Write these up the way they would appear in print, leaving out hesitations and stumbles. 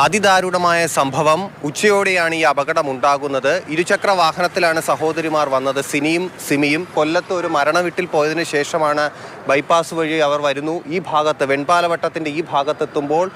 അതിദാരുണമായ സംഭവം. ഉച്ചയോടെയാണ് ഈ അപകടമുണ്ടാകുന്നത്. ഇരുചക്ര വാഹനത്തിലാണ് സഹോദരിമാർ വന്നത്. സിനിയും സിമിയും കൊല്ലത്ത് ഒരു മരണവീട്ടിൽ പോയതിനു ശേഷമാണ് ബൈപ്പാസ് വഴി അവർ വരുന്നു. ഈ ഭാഗത്ത് വെൺപാലവട്ടത്തിൻ്റെ ഈ ഭാഗത്തെത്തുമ്പോൾ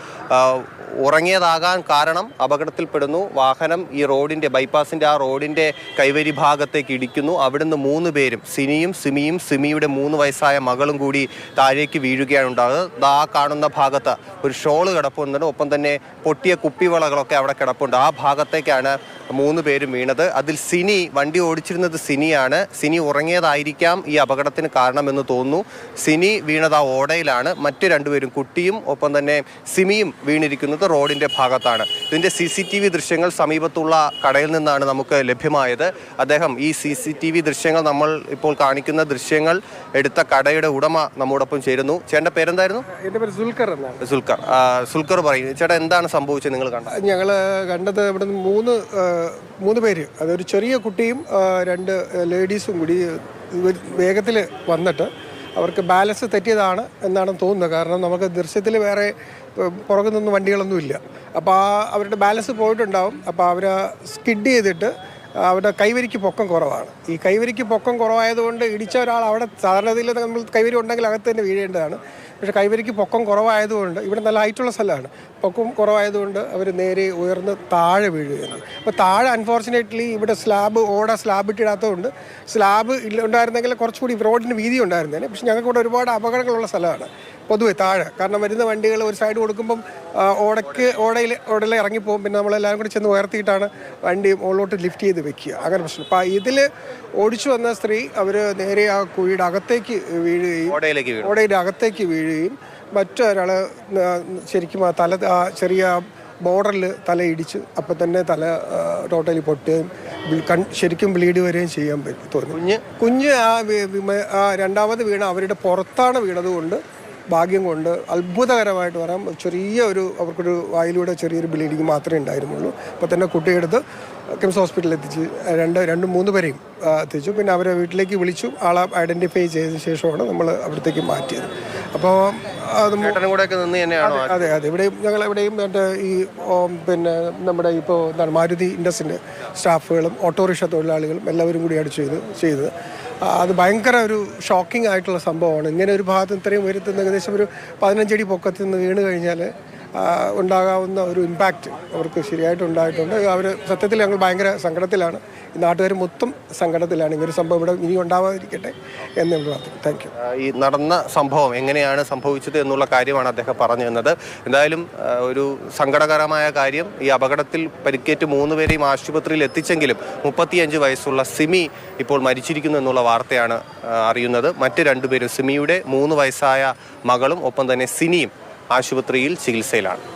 ഉറങ്ങിയതാകാൻ കാരണം അപകടത്തിൽപ്പെടുന്നു. വാഹനം ഈ റോഡിൻ്റെ ബൈപ്പാസിൻ്റെ ആ റോഡിൻ്റെ കൈവരി ഭാഗത്തേക്ക് ഇടിക്കുന്നു. അവിടുന്ന് 3 പേരും സിനിയും സിമിയും സിമിയുടെ 3 വയസ്സായ മകളും കൂടി താഴേക്ക് വീഴുകയാണ് ഉണ്ടാകുന്നത്. ആ കാണുന്ന ഭാഗത്ത് ഒരു ഷോള് കിടപ്പുണ്ട്. ഒപ്പം തന്നെ പൊട്ടിയ കുപ്പിവളകളൊക്കെ അവിടെ കിടപ്പുണ്ട്. ആ ഭാഗത്തേക്കാണ് 3 പേരും വീണത്. അതിൽ സിനി, വണ്ടി ഓടിച്ചിരുന്നത് സിനിയാണ്. സിനി ഉറങ്ങിയതായിരിക്കാം ഈ അപകടത്തിന് കാരണമെന്ന് തോന്നുന്നു. സിനി വീണത് ആ ഓടയിലാണ്. മറ്റു 2 പേരും, കുട്ടിയും ഒപ്പം തന്നെ സിമിയും വീണിരിക്കുന്നത് റോഡിന്റെ ഭാഗത്താണ്. ഇതിന്റെ CCTV ദൃശ്യങ്ങൾ സമീപത്തുള്ള കടയിൽ നിന്നാണ് നമുക്ക് ലഭ്യമായത്. അദ്ദേഹം ഈ CCTV ദൃശ്യങ്ങൾ, നമ്മൾ ഇപ്പോൾ കാണിക്കുന്ന ദൃശ്യങ്ങൾ എടുത്ത കടയുടെ ഉടമ നമ്മോടൊപ്പം ചേരുന്നു. ചേട്ടൻ്റെ പേരെന്തായിരുന്നു? എൻ്റെ പേര് സുൽക്കർ എന്നാണ്. സുൽക്കർ പറയും. ചേട്ടാ, എന്താണ് സംഭവിച്ചത്? നിങ്ങൾ കണ്ടത്? ഞങ്ങൾ കണ്ടത് ഇവിടെ 3 പേര്, അതൊരു ചെറിയ കുട്ടിയും 2 ലേഡീസും കൂടി വേഗത്തിൽ വന്നിട്ട് അവർക്ക് ബാലൻസ് തെറ്റിയതാണ് എന്നാണ് തോന്നുന്നത്. കാരണം നമുക്ക് ദൃശ്യത്തിൽ വേറെ പുറകു നിന്ന് വണ്ടികളൊന്നും ഇല്ല. അപ്പോൾ അവരുടെ ബാലൻസ് പോയിട്ടുണ്ടാവും. അപ്പോൾ അവർ സ്കിഡ് ചെയ്തിട്ട് അവരുടെ കൈവരിക്ക് പൊക്കം കുറവാണ്. ഈ കൈവരിക്ക് പൊക്കം കുറവായതുകൊണ്ട് ഇടിച്ച ഒരാൾ അവിടെ, സാധാരണയിൽ നമ്മൾ കൈവരി ഉണ്ടെങ്കിൽ അകത്ത് തന്നെ വീഴേണ്ടതാണ്. പക്ഷേ കൈവരിക്ക് പൊക്കം കുറവായതുകൊണ്ട്, ഇവിടെ നല്ല ഹൈറ്റുള്ള സ്ഥലമാണ്, പൊക്കം കുറവായതുകൊണ്ട് അവർ നേരെ ഉയർന്ന് താഴെ വീഴുകയാണ്. അപ്പോൾ താഴെ അൺഫോർച്ചുനേറ്റ്ലി ഇവിടെ ഓട സ്ലാബ് ഇട്ടിടാത്തതുകൊണ്ട്, സ്ലാബ് ഉണ്ടായിരുന്നെങ്കിൽ കുറച്ചുകൂടി റോഡിന് വീതി ഉണ്ടായിരുന്നേനെ. പക്ഷേ ഞങ്ങൾക്ക് ഇവിടെ ഒരുപാട് അപകടങ്ങളുള്ള സ്ഥലമാണ് പൊതുവെ താഴെ. കാരണം വരുന്ന വണ്ടികൾ ഒരു സൈഡ് കൊടുക്കുമ്പം ഓടയിൽ ഇറങ്ങിപ്പോകും. പിന്നെ നമ്മളെല്ലാവരും കൂടി ചെന്ന് ഉയർത്തിയിട്ടാണ് വണ്ടി മുകളിലോട്ട് ലിഫ്റ്റ് ചെയ്ത് വെക്കുക. അങ്ങനെ പ്രശ്നം. അപ്പോൾ ഇതിൽ ഓടിച്ചു വന്ന സ്ത്രീ അവർ നേരെ ആ കുഴിയുടെ അകത്തേക്ക് വീഴുകയും, ഓടയുടെ അകത്തേക്ക് വീഴുകയും, മറ്റൊരാൾ ശരിക്കും ചെറിയ ബോർഡറിൽ തലയിടിച്ച് അപ്പം തന്നെ തല ടോട്ടലി പൊട്ടുകയും ശരിക്കും ബ്ലീഡ് വരികയും ചെയ്യാൻ തോന്നി. കുഞ്ഞ് ആ രണ്ടാമത് വീണ അവരുടെ പുറത്താണ് വീണതുകൊണ്ട്, ഭാഗ്യം കൊണ്ട് അത്ഭുതകരമായിട്ട് പറയാം, അവർക്കൊരു വായിലൂടെ ചെറിയൊരു ബ്ലീഡിങ് മാത്രമേ ഉണ്ടായിരുന്നുള്ളൂ. അപ്പോൾ തന്നെ കുട്ടിയെടുത്ത് കിംസ് ഹോസ്പിറ്റലിൽ എത്തിച്ച് 2-3 പേരെയും എത്തിച്ചു. പിന്നെ അവരെ വീട്ടിലേക്ക് വിളിച്ചു. ആളെ ഐഡൻറ്റിഫൈ ചെയ്ത ശേഷമാണ് നമ്മൾ അവിടത്തേക്ക് മാറ്റിയത്. അപ്പോൾ അതെ, ഇവിടെയും ഞങ്ങളെവിടെയും പിന്നെ നമ്മുടെ ഇപ്പോൾ മാരുതി ഇൻഡസ്ട്രിൻ്റെ സ്റ്റാഫുകളും ഓട്ടോറിക്ഷ തൊഴിലാളികളും എല്ലാവരും കൂടിയാണ് ചെയ്തത്. അത് ഭയങ്കര ഒരു ഷോക്കിംഗ് ആയിട്ടുള്ള സംഭവമാണ്. ഇങ്ങനെ ഒരു ഭാഗത്ത് ഇത്രയും ഉയരത്തുനിന്ന് ഏകദേശം ഒരു 15 അടി പൊക്കത്തിൽ നിന്ന് വീണ് കഴിഞ്ഞാൽ ഉണ്ടാകാവുന്ന ഒരു ഇമ്പാക്റ്റ് അവർക്ക് ശരിയായിട്ട് ഉണ്ടായിട്ടുണ്ട്. അവർ സത്യത്തിൽ ഞങ്ങൾ ഭയങ്കര സങ്കടത്തിലാണ്. ഈ നാട്ടുകാർ മൊത്തം സങ്കടത്തിലാണ്. ഇങ്ങനൊരു സംഭവം ഇവിടെ ഇനി ഉണ്ടാവാതിരിക്കട്ടെ എന്ന് പ്രാർത്ഥിക്കുന്നു. Thank you. ഈ നടന്ന സംഭവം എങ്ങനെയാണ് സംഭവിച്ചത് എന്നുള്ള കാര്യമാണ് അദ്ദേഹം പറഞ്ഞു തന്നത്. എന്തായാലും ഒരു സങ്കടകരമായ കാര്യം, ഈ അപകടത്തിൽ പരിക്കേറ്റ് 3 പേരെയും ആശുപത്രിയിൽ എത്തിച്ചെങ്കിലും 35 വയസ്സുള്ള സിമി ഇപ്പോൾ മരിച്ചിരിക്കുന്നു എന്നുള്ള വാർത്തയാണ് അറിയുന്നത്. മറ്റ് 2 പേരും, സിമിയുടെ 3 വയസ്സായ മകളും ഒപ്പം തന്നെ സിനിയും ആശുപത്രിയിൽ ചികിത്സയിലാണ്.